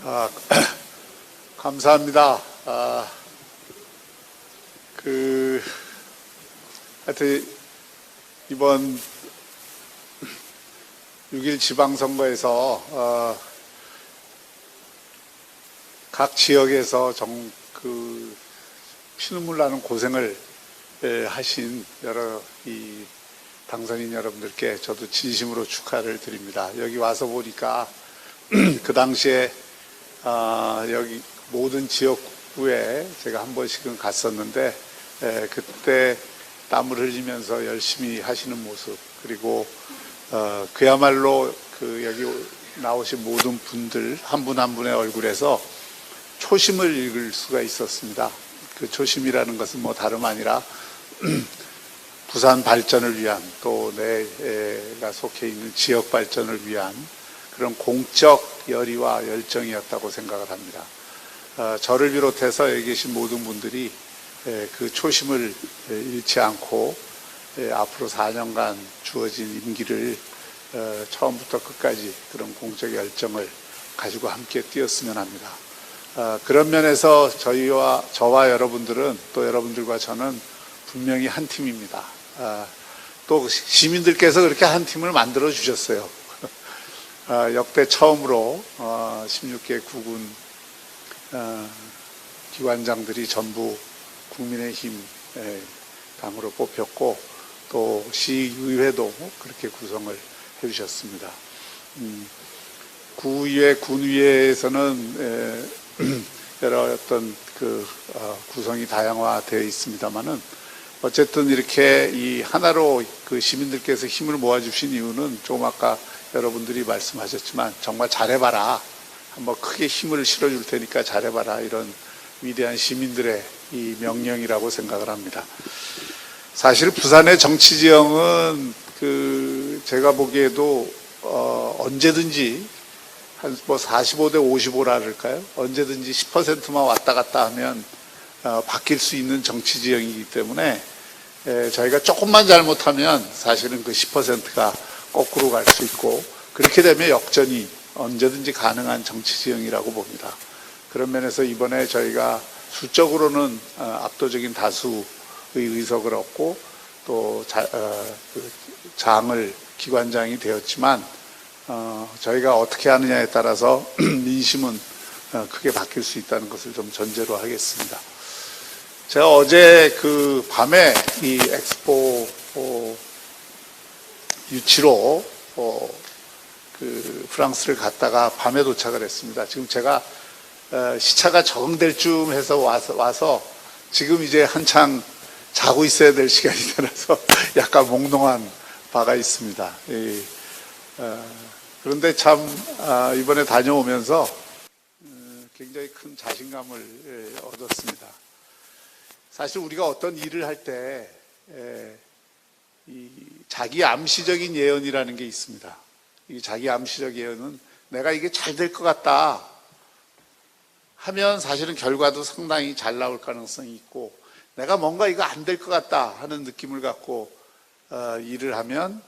아, 감사합니다. 하여튼, 이번 6.1 지방선거에서, 각 지역에서 피눈물 나는 고생을 하신 여러 당선인 여러분들께 저도 진심으로 축하를 드립니다. 여기 와서 보니까 그 당시에 여기 모든 지역구에 제가 한 번씩은 갔었는데 그때 땀을 흘리면서 열심히 하시는 모습, 그리고 그야말로 여기 나오신 모든 분들 한 분 한 분의 얼굴에서 초심을 읽을 수가 있었습니다. 그 초심이라는 것은 뭐 다름 아니라 부산 발전을 위한, 또 내가 속해 있는 지역 발전을 위한 그런 공적 열의와 열정이었다고 생각을 합니다. 저를 비롯해서 여기 계신 모든 분들이 그 초심을 잃지 않고 앞으로 4년간 주어진 임기를 처음부터 끝까지 그런 공적 열정을 가지고 함께 뛰었으면 합니다. 그런 면에서 저와 여러분들은, 또 여러분들과 저는 분명히 한 팀입니다. 또 시민들께서 그렇게 한 팀을 만들어 주셨어요. 역대 처음으로 16개 구군 기관장들이 전부 국민의힘 당으로 뽑혔고, 또 시의회도 그렇게 구성을 해주셨습니다. 구의회, 군의회에서는 여러 어떤 구성이 다양화되어 있습니다만은, 어쨌든 이렇게 이 하나로 시민들께서 힘을 모아주신 이유는 조금 아까 여러분들이 말씀하셨지만 정말 잘해봐라, 한번 크게 힘을 실어줄 테니까 잘해봐라, 이런 위대한 시민들의 이 명령이라고 생각을 합니다. 사실 부산의 정치 지형은 제가 보기에도 언제든지 한 45대 55라 그럴까요? 언제든지 10%만 왔다 갔다 하면 바뀔 수 있는 정치 지형이기 때문에 저희가 조금만 잘못하면 사실은 그 10%가 거꾸로 갈 수 있고, 그렇게 되면 역전이 언제든지 가능한 정치 지형이라고 봅니다. 그런 면에서 이번에 저희가 수적으로는 압도적인 다수의 의석을 얻고, 또 장을 기관장이 되었지만 저희가 어떻게 하느냐에 따라서 민심은 크게 바뀔 수 있다는 것을 좀 전제로 하겠습니다. 제가 어제 밤에 이 엑스포 유치로 프랑스를 갔다가 밤에 도착을 했습니다. 지금 제가 시차가 적응될 쯤 해서 와서 지금 이제 한창 자고 있어야 될 시간이 되어서 약간 몽롱한 바가 있습니다. 그런데 참 이번에 다녀오면서 굉장히 큰 자신감을 얻었습니다. 사실 우리가 어떤 일을 할 때 자기 암시적인 예언이라는 게 있습니다. 이 자기 암시적 예언은 내가 이게 잘 될 것 같다 하면 사실은 결과도 상당히 잘 나올 가능성이 있고, 내가 뭔가 이거 안 될 것 같다 하는 느낌을 갖고 일을 하면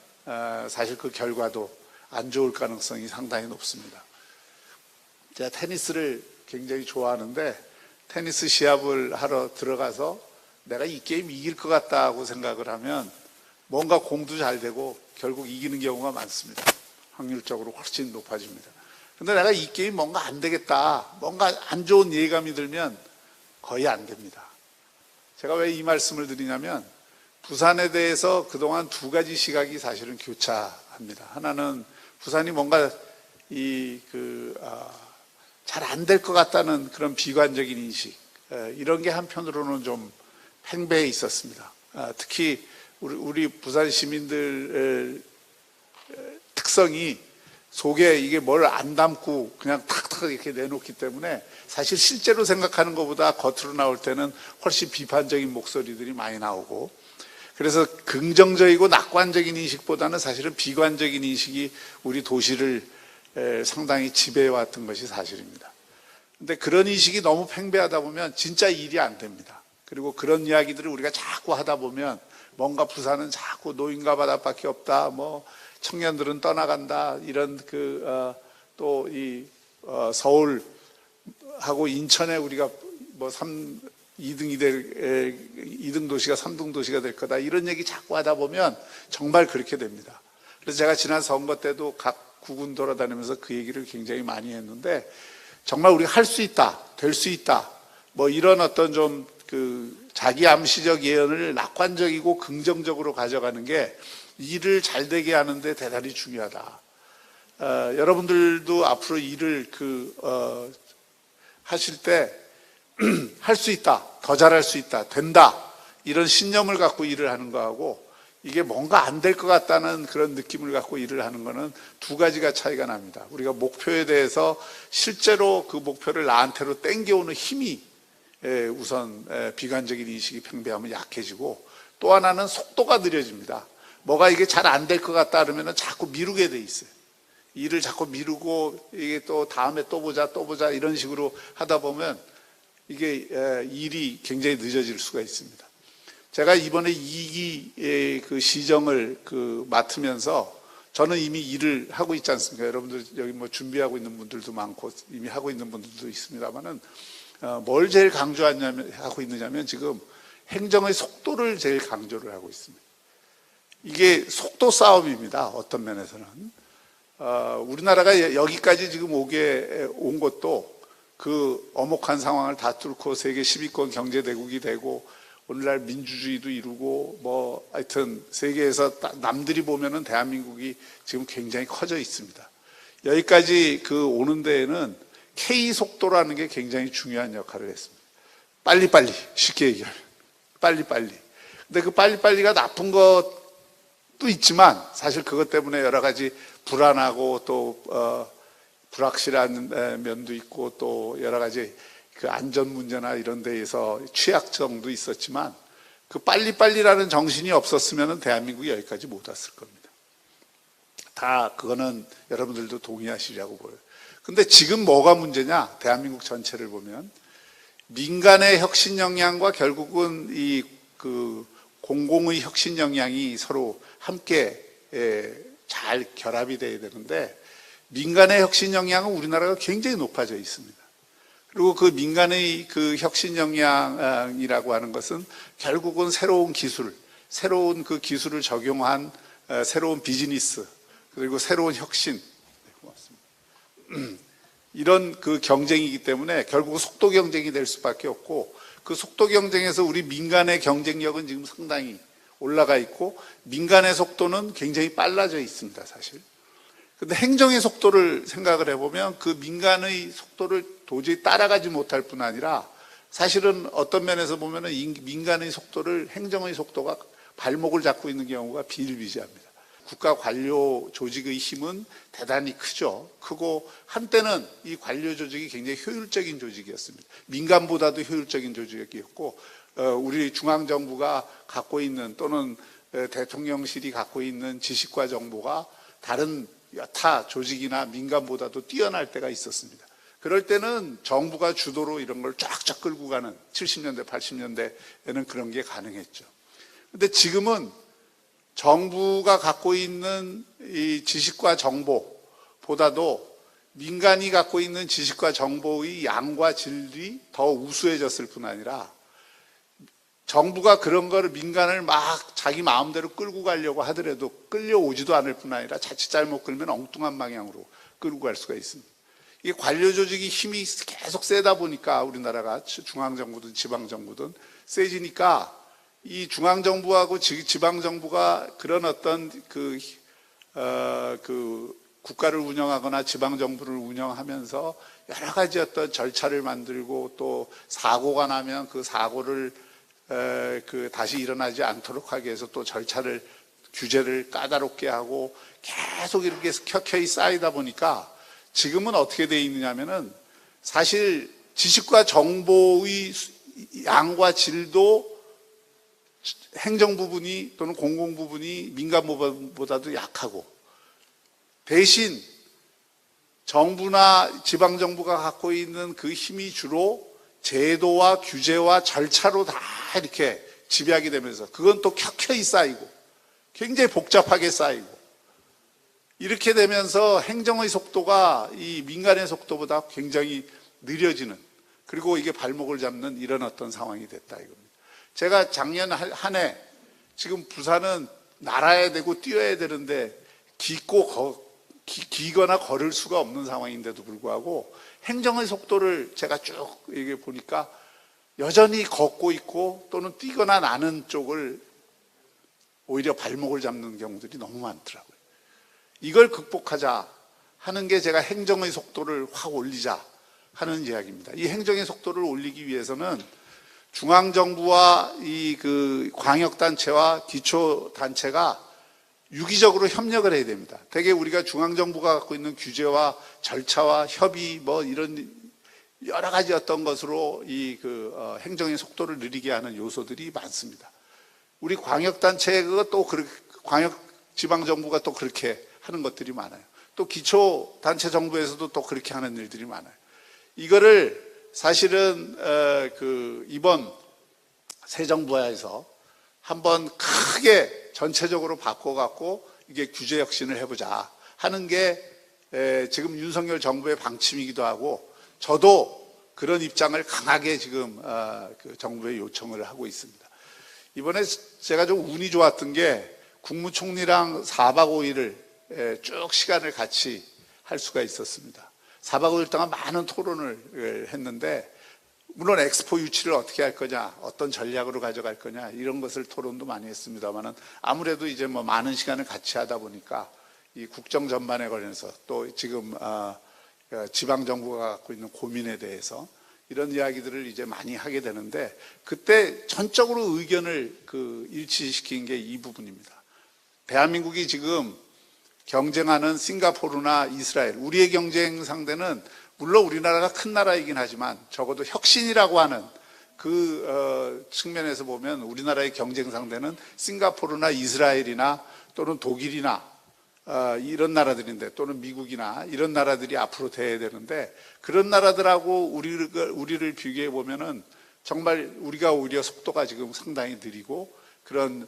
사실 그 결과도 안 좋을 가능성이 상당히 높습니다. 제가 테니스를 굉장히 좋아하는데, 테니스 시합을 하러 들어가서 내가 이 게임 이길 것 같다고 생각을 하면 뭔가 공도 잘 되고 결국 이기는 경우가 많습니다. 확률적으로 훨씬 높아집니다. 근데 내가 이 게임 뭔가 안 되겠다, 뭔가 안 좋은 예감이 들면 거의 안 됩니다. 제가 왜 이 말씀을 드리냐면, 부산에 대해서 그동안 두 가지 시각이 사실은 교차합니다. 하나는 부산이 뭔가 잘 안 될 것 같다는 그런 비관적인 인식, 이런 게 한편으로는 좀 팽배해 있었습니다. 특히 우리 부산 시민들 특성이 속에 이게 뭘 안 담고 그냥 탁탁 이렇게 내놓기 때문에 사실 실제로 생각하는 것보다 겉으로 나올 때는 훨씬 비판적인 목소리들이 많이 나오고, 그래서 긍정적이고 낙관적인 인식보다는 사실은 비관적인 인식이 우리 도시를 상당히 지배해왔던 것이 사실입니다. 그런데 그런 인식이 너무 팽배하다 보면 진짜 일이 안 됩니다. 그리고 그런 이야기들을 우리가 자꾸 하다 보면 뭔가 부산은 자꾸 노인과 바다밖에 없다, 뭐 청년들은 떠나간다, 이런 또 이 서울 하고 인천에 우리가 뭐 2등 도시가 3등 도시가 될 거다 이런 얘기 자꾸 하다 보면 정말 그렇게 됩니다. 그래서 제가 지난 선거 때도 각 구군 돌아다니면서 그 얘기를 굉장히 많이 했는데 정말 우리가 할 수 있다, 될 수 있다 뭐 이런 어떤 좀 자기 암시적 예언을 낙관적이고 긍정적으로 가져가는 게 일을 잘 되게 하는데 대단히 중요하다. 여러분들도 앞으로 일을 하실 때 할 수 있다, 더 잘할 수 있다, 된다 이런 신념을 갖고 일을 하는 거하고 이게 뭔가 안 될 것 같다는 그런 느낌을 갖고 일을 하는 거는 두 가지가 차이가 납니다. 우리가 목표에 대해서 실제로 그 목표를 나한테로 땡겨오는 힘이 우선 비관적인 인식이 팽배하면 약해지고 또 하나는 속도가 느려집니다. 뭐가 이게 잘 안 될 것 같다 그러면 자꾸 미루게 돼 있어요. 일을 자꾸 미루고 이게 또 다음에 또 보자 이런 식으로 하다 보면 이게 일이 굉장히 늦어질 수가 있습니다. 제가 이번에 2기 그 시정을 맡으면서 저는 이미 일을 하고 있지 않습니까? 여러분들 여기 뭐 준비하고 있는 분들도 많고 이미 하고 있는 분들도 있습니다만은 뭘 제일 하고 있느냐면 지금 행정의 속도를 제일 강조를 하고 있습니다. 이게 속도 싸움입니다. 어떤 면에서는 우리나라가 여기까지 지금 온 것도 그 엄혹한 상황을 다 뚫고 세계 10위권 경제대국이 되고 오늘날 민주주의도 이루고 뭐 하여튼 세계에서 남들이 보면은 대한민국이 지금 굉장히 커져 있습니다. 여기까지 오는 데에는 K 속도라는 게 굉장히 중요한 역할을 했습니다. 빨리빨리 쉽게 얘기하면 빨리빨리. 근데 그 빨리빨리가 나쁜 것도 있지만 사실 그것 때문에 여러 가지 불안하고 또 불확실한 면도 있고 또 여러 가지 안전 문제나 이런 데에서 취약점도 있었지만 그 빨리빨리라는 정신이 없었으면 대한민국이 여기까지 못 왔을 겁니다. 다 그거는 여러분들도 동의하시려고 보여요. 근데 지금 뭐가 문제냐? 대한민국 전체를 보면 민간의 혁신 역량과 결국은 공공의 혁신 역량이 서로 함께 잘 결합이 돼야 되는데 민간의 혁신 역량은 우리나라가 굉장히 높아져 있습니다. 그리고 그 민간의 혁신 역량이라고 하는 것은 결국은 새로운 기술, 새로운 그 기술을 적용한 새로운 비즈니스, 그리고 새로운 혁신. 고맙습니다. 이런 경쟁이기 때문에 결국 속도 경쟁이 될 수밖에 없고 그 속도 경쟁에서 우리 민간의 경쟁력은 지금 상당히 올라가 있고 민간의 속도는 굉장히 빨라져 있습니다, 사실. 근데 행정의 속도를 생각을 해보면 그 민간의 속도를 도저히 따라가지 못할 뿐 아니라 사실은 어떤 면에서 보면은 민간의 속도를 행정의 속도가 발목을 잡고 있는 경우가 비일비재합니다. 국가 관료 조직의 힘은 대단히 크고 한때는 이 관료 조직이 굉장히 효율적인 조직이었습니다. 민간보다도 효율적인 조직이었고 우리 중앙정부가 갖고 있는 또는 대통령실이 갖고 있는 지식과 정보가 다른 여타 조직이나 민간보다도 뛰어날 때가 있었습니다. 그럴 때는 정부가 주도로 이런 걸 쫙쫙 끌고 가는 70년대, 80년대에는 그런 게 가능했죠. 근데 지금은 정부가 갖고 있는 이 지식과 정보보다도 민간이 갖고 있는 지식과 정보의 양과 질이 더 우수해졌을 뿐 아니라 정부가 그런 거를 민간을 막 자기 마음대로 끌고 가려고 하더라도 끌려오지도 않을 뿐 아니라 자칫 잘못 끌면 엉뚱한 방향으로 끌고 갈 수가 있습니다. 이게 관료 조직이 힘이 계속 세다 보니까 우리나라가 중앙정부든 지방정부든 세지니까 이 중앙정부하고 지방정부가 그런 어떤 국가를 운영하거나 지방정부를 운영하면서 여러 가지 어떤 절차를 만들고 또 사고가 나면 그 사고를 다시 일어나지 않도록 하기 위해서 또 규제를 까다롭게 하고 계속 이렇게 켜켜이 쌓이다 보니까 지금은 어떻게 되어 있느냐면은 사실 지식과 정보의 양과 질도 행정 부분이 또는 공공 부분이 민간 부분보다도 약하고 대신 정부나 지방정부가 갖고 있는 그 힘이 주로 제도와 규제와 절차로 다 이렇게 지배하게 되면서 그건 또 켜켜이 쌓이고 굉장히 복잡하게 쌓이고 이렇게 되면서 행정의 속도가 이 민간의 속도보다 굉장히 느려지는 그리고 이게 발목을 잡는 이런 어떤 상황이 됐다 이겁니다. 제가 작년 한 해 지금 부산은 날아야 되고 뛰어야 되는데 기거나 걸을 수가 없는 상황인데도 불구하고 행정의 속도를 제가 쭉 이게 보니까 여전히 걷고 있고 또는 뛰거나 나는 쪽을 오히려 발목을 잡는 경우들이 너무 많더라고요. 이걸 극복하자 하는 게 제가 행정의 속도를 확 올리자 하는 이야기입니다. 이 행정의 속도를 올리기 위해서는 중앙정부와 이 광역단체와 기초단체가 유기적으로 협력을 해야 됩니다. 대개 우리가 중앙정부가 갖고 있는 규제와 절차와 협의 이런 여러 가지 어떤 것으로 행정의 속도를 느리게 하는 요소들이 많습니다. 우리 광역단체가 또 광역지방정부가 또 그렇게 하는 것들이 많아요. 또 기초단체 정부에서도 또 그렇게 하는 일들이 많아요. 이거를 사실은 이번 새 정부에서 한번 크게 전체적으로 바꿔갖고 이게 규제 혁신을 해보자 하는 게 지금 윤석열 정부의 방침이기도 하고 저도 그런 입장을 강하게 지금 정부에 요청을 하고 있습니다. 이번에 제가 좀 운이 좋았던 게 국무총리랑 4박 5일을 쭉 시간을 같이 할 수가 있었습니다. 4박 5일 동안 많은 토론을 했는데 물론 엑스포 유치를 어떻게 할 거냐, 어떤 전략으로 가져갈 거냐 이런 것을 토론도 많이 했습니다만은 아무래도 이제 많은 시간을 같이 하다 보니까 이 국정 전반에 관련해서 또 지금 지방 정부가 갖고 있는 고민에 대해서 이런 이야기들을 이제 많이 하게 되는데 그때 전적으로 의견을 일치시킨 게 이 부분입니다. 대한민국이 지금 경쟁하는 싱가포르나 이스라엘, 우리의 경쟁 상대는 물론 우리나라가 큰 나라이긴 하지만 적어도 혁신이라고 하는 측면에서 보면 우리나라의 경쟁 상대는 싱가포르나 이스라엘이나 또는 독일이나 이런 나라들인데 또는 미국이나 이런 나라들이 앞으로 돼야 되는데 그런 나라들하고 우리를 비교해 보면은 정말 우리가 오히려 속도가 지금 상당히 느리고 그런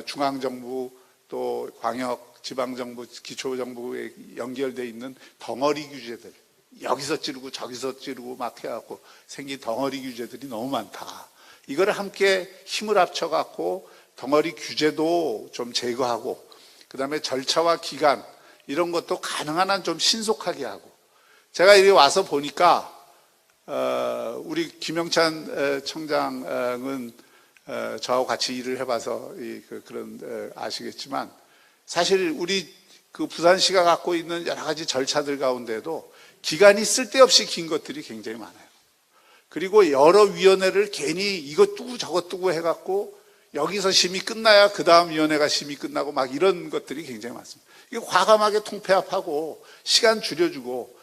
중앙정부 또 광역, 지방정부, 기초정부에 연결되어 있는 덩어리 규제들 여기서 찌르고 저기서 찌르고 막 해갖고 생긴 덩어리 규제들이 너무 많다. 이거를 함께 힘을 합쳐갖고 덩어리 규제도 좀 제거하고 그 다음에 절차와 기간 이런 것도 가능한 한 좀 신속하게 하고 제가 이리 와서 보니까 우리 김영찬 청장은 저하고 같이 일을 해봐서 그런 아시겠지만 사실 우리 부산시가 갖고 있는 여러 가지 절차들 가운데도 기간이 쓸데없이 긴 것들이 굉장히 많아요. 그리고 여러 위원회를 괜히 이것 두고 저것 두고 해갖고 여기서 심의 끝나야 그 다음 위원회가 심의 끝나고 막 이런 것들이 굉장히 많습니다. 이거 과감하게 통폐합하고 시간 줄여주고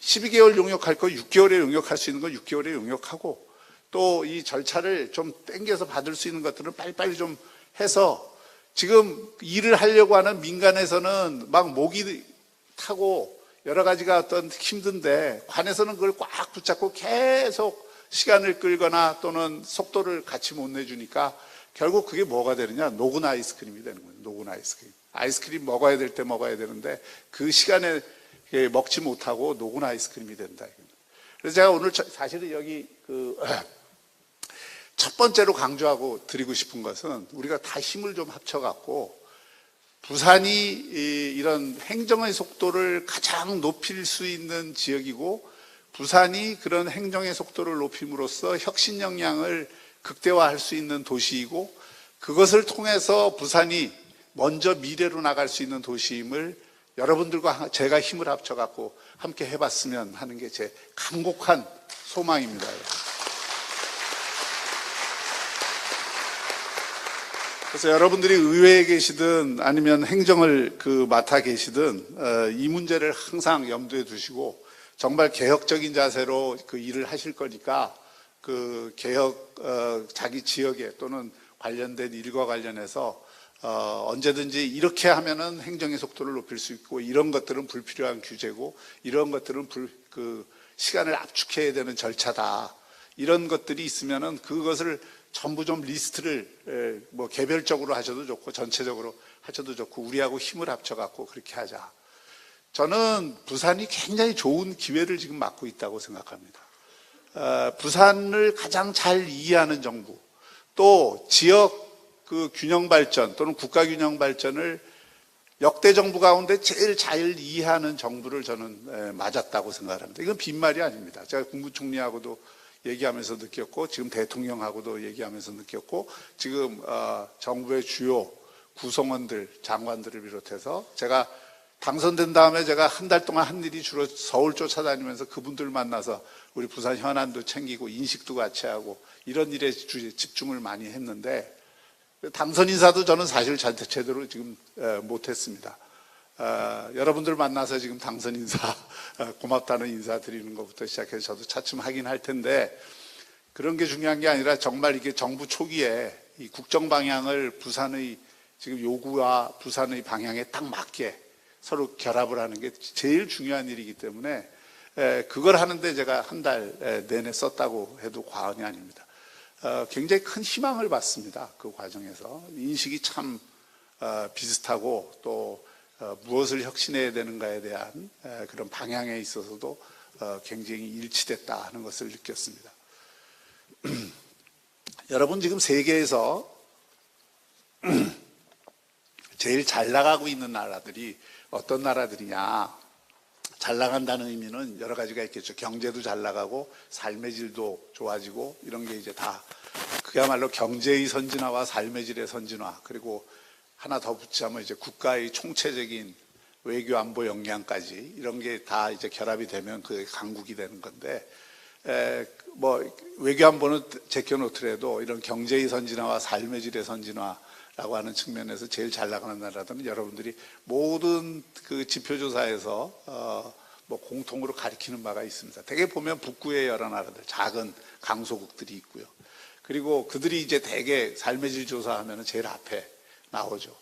12개월 용역할 거 6개월에 용역할 수 있는 거 6개월에 용역하고 또 이 절차를 좀 땡겨서 받을 수 있는 것들은 빨리빨리 좀 해서 지금 일을 하려고 하는 민간에서는 막 목이 타고 여러 가지가 어떤 힘든데 관에서는 그걸 꽉 붙잡고 계속 시간을 끌거나 또는 속도를 같이 못 내주니까 결국 그게 뭐가 되느냐 녹은 아이스크림이 되는 거예요. 녹은 아이스크림. 아이스크림 먹어야 될 때 먹어야 되는데 그 시간에 먹지 못하고 녹은 아이스크림이 된다. 그래서 제가 오늘 사실은 여기 첫 번째로 강조하고 드리고 싶은 것은 우리가 다 힘을 좀 합쳐갖고 부산이 이런 행정의 속도를 가장 높일 수 있는 지역이고 부산이 그런 행정의 속도를 높임으로써 혁신 역량을 극대화할 수 있는 도시이고 그것을 통해서 부산이 먼저 미래로 나갈 수 있는 도시임을 여러분들과 제가 힘을 합쳐갖고 함께 해봤으면 하는 게 제 간곡한 소망입니다. 그래서 여러분들이 의회에 계시든 아니면 행정을 맡아 계시든 이 문제를 항상 염두에 두시고 정말 개혁적인 자세로 일을 하실 거니까 개혁 자기 지역에 또는 관련된 일과 관련해서 언제든지 이렇게 하면은 행정의 속도를 높일 수 있고 이런 것들은 불필요한 규제고 이런 것들은 시간을 압축해야 되는 절차다. 이런 것들이 있으면은 그것을 전부 좀 리스트를 개별적으로 하셔도 좋고 전체적으로 하셔도 좋고 우리하고 힘을 합쳐갖고 그렇게 하자. 저는 부산이 굉장히 좋은 기회를 지금 맞고 있다고 생각합니다. 부산을 가장 잘 이해하는 정부, 또 지역 그 균형 발전 또는 국가 균형 발전을 역대 정부 가운데 제일 잘 이해하는 정부를 저는 맞았다고 생각합니다. 이건 빈말이 아닙니다. 제가 국무총리하고도 얘기하면서 느꼈고, 지금 대통령하고도 얘기하면서 느꼈고, 지금 정부의 주요 구성원들, 장관들을 비롯해서 제가 당선된 다음에 제가 한 달 동안 한 일이 주로 서울 쫓아다니면서 그분들 만나서 우리 부산 현안도 챙기고 인식도 같이 하고 이런 일에 집중을 많이 했는데, 당선 인사도 저는 사실 제대로 지금 못했습니다. 여러분들 만나서 지금 당선 인사 고맙다는 인사 드리는 것부터 시작해서 저도 차츰 하긴 할 텐데, 그런 게 중요한 게 아니라 정말 이게 정부 초기에 이 국정 방향을 부산의 지금 요구와 부산의 방향에 딱 맞게 서로 결합을 하는 게 제일 중요한 일이기 때문에 그걸 하는데 제가 한 달 내내 썼다고 해도 과언이 아닙니다. 굉장히 큰 희망을 받습니다. 그 과정에서 인식이 참 비슷하고, 또 무엇을 혁신해야 되는가에 대한 그런 방향에 있어서도 굉장히 일치됐다 하는 것을 느꼈습니다. 여러분, 지금 세계에서 제일 잘 나가고 있는 나라들이 어떤 나라들이냐? 잘 나간다는 의미는 여러 가지가 있겠죠. 경제도 잘 나가고 삶의 질도 좋아지고 이런 게 이제 다 그야말로 경제의 선진화와 삶의 질의 선진화, 그리고 하나 더 붙이자면 이제 국가의 총체적인 외교 안보 역량까지 이런 게 다 이제 결합이 되면 그게 강국이 되는 건데, 뭐 외교 안보는 제껴놓더라도 이런 경제의 선진화와 삶의 질의 선진화라고 하는 측면에서 제일 잘 나가는 나라들은 여러분들이 모든 그 지표조사에서 뭐 공통으로 가리키는 바가 있습니다. 대개 보면 북구의 여러 나라들, 작은 강소국들이 있고요. 그리고 그들이 이제 대개 삶의 질 조사하면 제일 앞에 나오죠.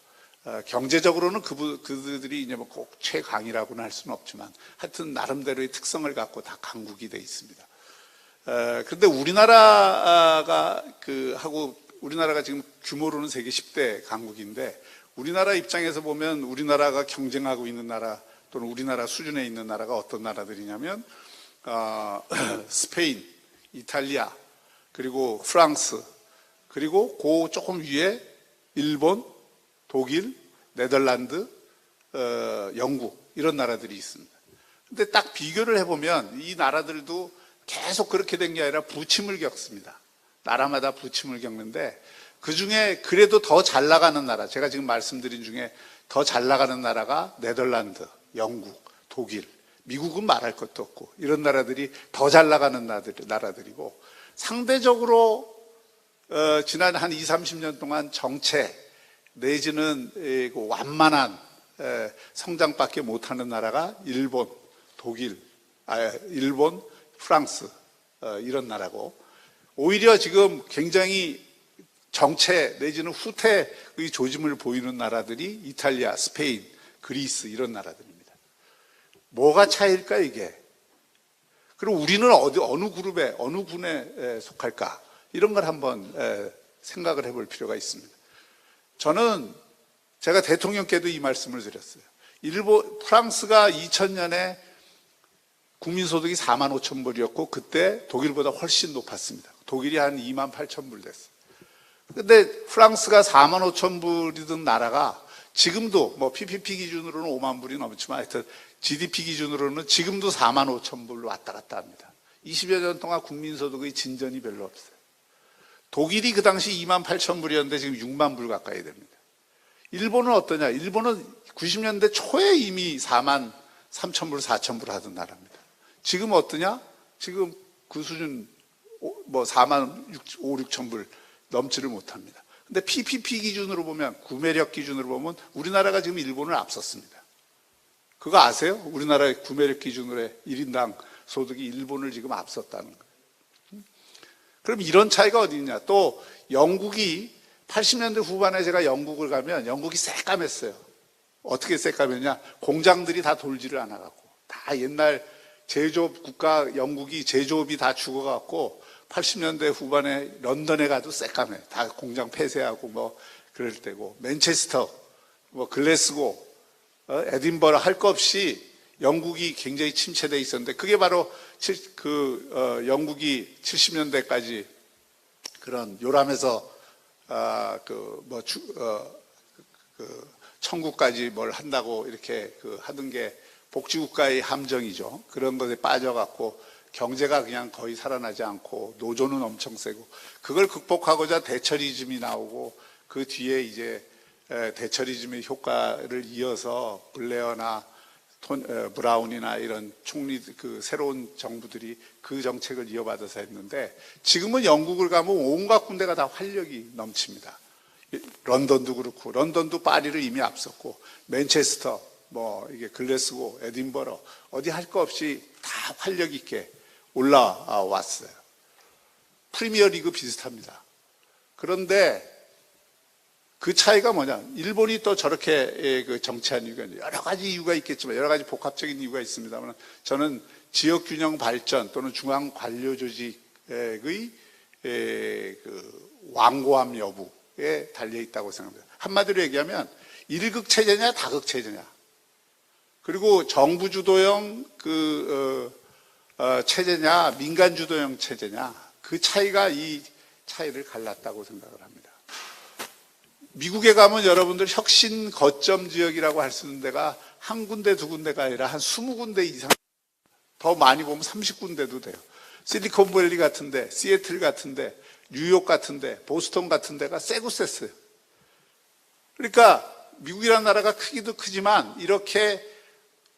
경제적으로는 그들이 이제 뭐 꼭 최강이라고는 할 수는 없지만 하여튼 나름대로의 특성을 갖고 다 강국이 돼 있습니다. 그런데 우리나라가 우리나라가 지금 규모로는 세계 10대 강국인데, 우리나라 입장에서 보면 우리나라가 경쟁하고 있는 나라 또는 우리나라 수준에 있는 나라가 어떤 나라들이냐면 스페인, 이탈리아, 그리고 프랑스, 그리고 그 조금 위에 일본, 독일, 네덜란드, 영국 이런 나라들이 있습니다. 근데 딱 비교를 해보면 이 나라들도 계속 그렇게 된 게 아니라 부침을 겪습니다. 나라마다 부침을 겪는데, 그 중에 그래도 더 잘 나가는 나라, 제가 지금 말씀드린 중에 더 잘 나가는 나라가 네덜란드, 영국, 독일, 미국은 말할 것도 없고 이런 나라들이 더 잘 나가는 나라들이고, 상대적으로 지난 한 20, 30년 동안 정체 내지는 완만한 성장밖에 못하는 나라가 일본, 독일, 일본, 프랑스 이런 나라고, 오히려 지금 굉장히 정체 내지는 후퇴의 조짐을 보이는 나라들이 이탈리아, 스페인, 그리스 이런 나라들입니다. 뭐가 차이일까 이게? 그리고 우리는 어느 그룹에, 어느 군에 속할까? 이런 걸 한번 생각을 해볼 필요가 있습니다. 저는 제가 대통령께도 이 말씀을 드렸어요. 프랑스가 2000년에 국민소득이 4만 5천 불이었고 그때 독일보다 훨씬 높았습니다. 독일이 한 2만 8천 불 됐어요. 근데 프랑스가 4만 5천 불이던 나라가 지금도 뭐 PPP 기준으로는 5만 불이 넘지만 하여튼 GDP 기준으로는 지금도 4만 5천 불로 왔다 갔다 합니다. 20여 년 동안 국민소득의 진전이 별로 없어요. 독일이 그 당시 2만 8천 불이었는데 지금 6만 불 가까이 됩니다. 일본은 어떠냐? 일본은 90년대 초에 이미 4만 3천 불, 4천 불 하던 나라입니다. 지금 어떠냐? 지금 그 수준 뭐 4만 5, 6천 불 넘지를 못합니다. 근데 PPP 기준으로 보면, 구매력 기준으로 보면 우리나라가 지금 일본을 앞섰습니다. 그거 아세요? 우리나라의 구매력 기준으로 1인당 소득이 일본을 지금 앞섰다는 거예요. 그럼 이런 차이가 어디 있냐? 또 영국이 80년대 후반에 제가 영국을 가면 영국이 새까맸어요. 어떻게 새까맸냐? 공장들이 다 돌지를 않아갖고 다 옛날 제조업 국가 영국이 제조업이 다 죽어갖고 80년대 후반에 런던에 가도 새까매. 다 공장 폐쇄하고 뭐 그럴 때고, 맨체스터, 뭐 글래스고, 에딘버러 할 거 없이 영국이 굉장히 침체되어 있었는데, 그게 바로 영국이 70년대까지 그런 요람에서 천국까지 뭘 한다고 이렇게 하던 게 복지국가의 함정이죠. 그런 것에 빠져갖고 경제가 그냥 거의 살아나지 않고 노조는 엄청 세고, 그걸 극복하고자 대처리즘이 나오고, 그 뒤에 이제 대처리즘의 효과를 이어서 블레어나 브라운이나 이런 총리, 새로운 정부들이 그 정책을 이어받아서 했는데, 지금은 영국을 가면 온갖 군데가 다 활력이 넘칩니다. 런던도 그렇고, 런던도 파리를 이미 앞섰고, 맨체스터, 이게 글래스고, 에딘버러, 어디 할 거 없이 다 활력 있게 올라왔어요. 프리미어 리그 비슷합니다. 그런데 그 차이가 뭐냐? 일본이 또 저렇게 정치한 이유가 여러 가지 이유가 있겠지만, 여러 가지 복합적인 이유가 있습니다만, 저는 지역 균형 발전 또는 중앙 관료 조직의 완고함 여부에 달려 있다고 생각합니다. 한마디로 얘기하면 일극 체제냐 다극 체제냐, 그리고 정부 주도형 체제냐 민간 주도형 체제냐, 그 차이가 이 차이를 갈랐다고 생각을 합니다. 미국에 가면 여러분들 혁신 거점 지역이라고 할 수 있는 데가 한 군데 두 군데가 아니라 한 20군데 이상, 더 많이 보면 30군데도 돼요. 실리콘밸리 같은데, 시애틀 같은데, 뉴욕 같은데, 보스턴 같은 데가 세고 셌어요. 그러니까 미국이라는 나라가 크기도 크지만 이렇게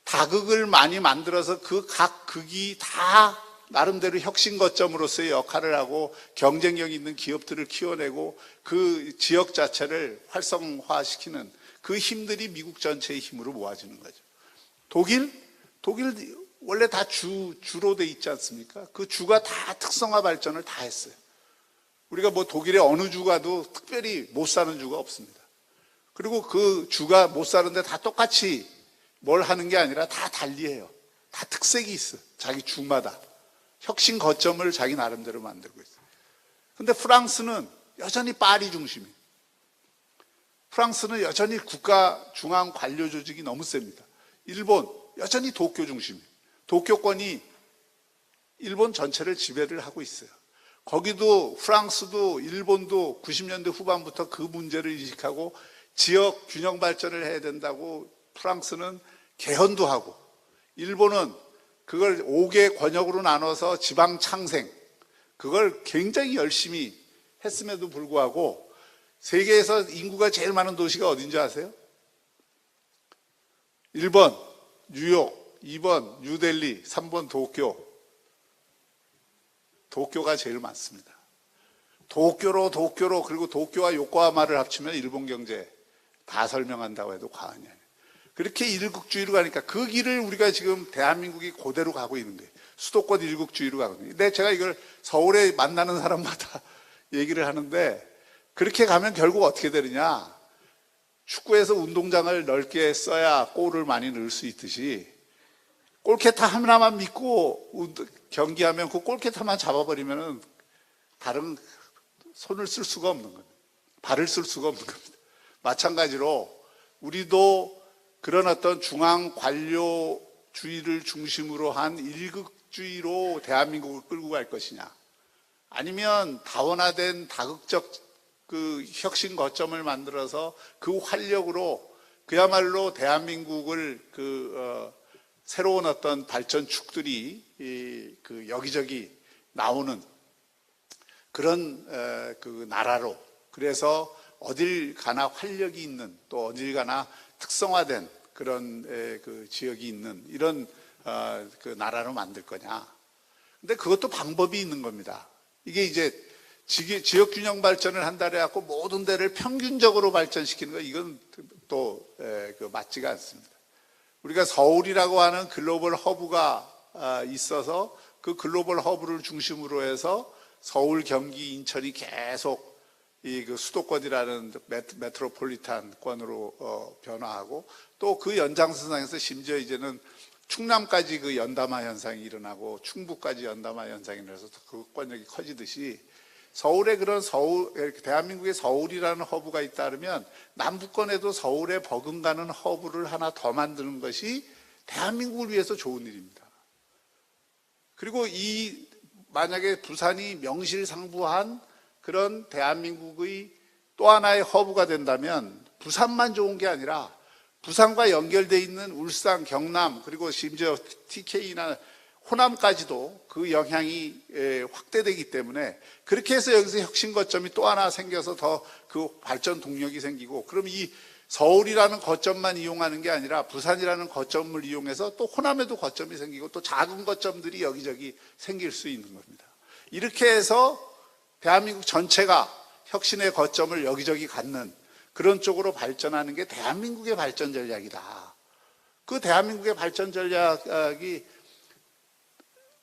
다극을 많이 만들어서 그 각 극이 다 나름대로 혁신 거점으로서의 역할을 하고 경쟁력 있는 기업들을 키워내고 그 지역 자체를 활성화시키는 그 힘들이 미국 전체의 힘으로 모아지는 거죠. 독일 원래 다 주로 돼 있지 않습니까? 그 주가 다 특성화 발전을 다 했어요. 우리가 독일의 어느 주 가도 특별히 못 사는 주가 없습니다. 그리고 그 주가 못 사는데 다 똑같이 뭘 하는 게 아니라 다 달리해요. 다 특색이 있어. 자기 주마다 혁신 거점을 자기 나름대로 만들고 있어요. 근데 프랑스는 여전히 파리 중심이에요. 프랑스는 여전히 국가 중앙 관료 조직이 너무 셉니다. 일본 여전히 도쿄 중심이에요. 도쿄권이 일본 전체를 지배를 하고 있어요. 거기도 프랑스도 일본도 90년대 후반부터 그 문제를 인식하고 지역 균형 발전을 해야 된다고 프랑스는 개헌도 하고, 일본은 그걸 5개 권역으로 나눠서 지방 창생, 그걸 굉장히 열심히 했음에도 불구하고 세계에서 인구가 제일 많은 도시가 어딘지 아세요? 1번 뉴욕, 2번 뉴델리, 3번 도쿄. 도쿄가 제일 많습니다. 도쿄로 그리고 도쿄와 요코하마를 합치면 일본 경제 다 설명한다고 해도 과언이 아니에요. 그렇게 일극주의로 가니까 그 길을 우리가 지금 대한민국이 그대로 가고 있는 거예요. 수도권 일극주의로 가고 있는 거예요. 근데 제가 이걸 서울에 만나는 사람마다 얘기를 하는데, 그렇게 가면 결국 어떻게 되느냐, 축구에서 운동장을 넓게 써야 골을 많이 넣을 수 있듯이 골키터 하나만 믿고 경기하면 그 골키터만 잡아버리면 다른 손을 쓸 수가 없는 겁니다. 발을 쓸 수가 없는 겁니다. 마찬가지로 우리도 그런 어떤 중앙 관료주의를 중심으로 한 일극주의로 대한민국을 끌고 갈 것이냐, 아니면 다원화된 다극적 혁신 거점을 만들어서 그 활력으로 그야말로 대한민국을 새로운 어떤 발전축들이 여기저기 나오는 그런 나라로, 그래서 어딜 가나 활력이 있는, 또 어딜 가나 특성화된 그런 지역이 있는 이런 나라로 만들 거냐. 근데 그것도 방법이 있는 겁니다. 이게 이제 지역 균형 발전을 한다 해갖고 모든 데를 평균적으로 발전시키는 거, 이건 또 맞지가 않습니다. 우리가 서울이라고 하는 글로벌 허브가 있어서 그 글로벌 허브를 중심으로 해서 서울, 경기, 인천이 계속 수도권이라는 메트로폴리탄권으로 변화하고, 또 그 연장선상에서 심지어 이제는 충남까지 연담화 현상이 일어나고 충북까지 연담화 현상이 일어나서 그 권역이 커지듯이, 서울에 대한민국의 서울이라는 허브가 있다 그러면 남부권에도 서울에 버금가는 허브를 하나 더 만드는 것이 대한민국을 위해서 좋은 일입니다. 그리고 만약에 부산이 명실상부한 그런 대한민국의 또 하나의 허브가 된다면 부산만 좋은 게 아니라 부산과 연결되어 있는 울산, 경남, 그리고 심지어 TK나 호남까지도 그 영향이 확대되기 때문에 그렇게 해서 여기서 혁신 거점이 또 하나 생겨서 더 그 발전 동력이 생기고, 그럼 이 서울이라는 거점만 이용하는 게 아니라 부산이라는 거점을 이용해서 또 호남에도 거점이 생기고 또 작은 거점들이 여기저기 생길 수 있는 겁니다. 이렇게 해서 대한민국 전체가 혁신의 거점을 여기저기 갖는 그런 쪽으로 발전하는 게 대한민국의 발전 전략이다. 그 대한민국의 발전 전략이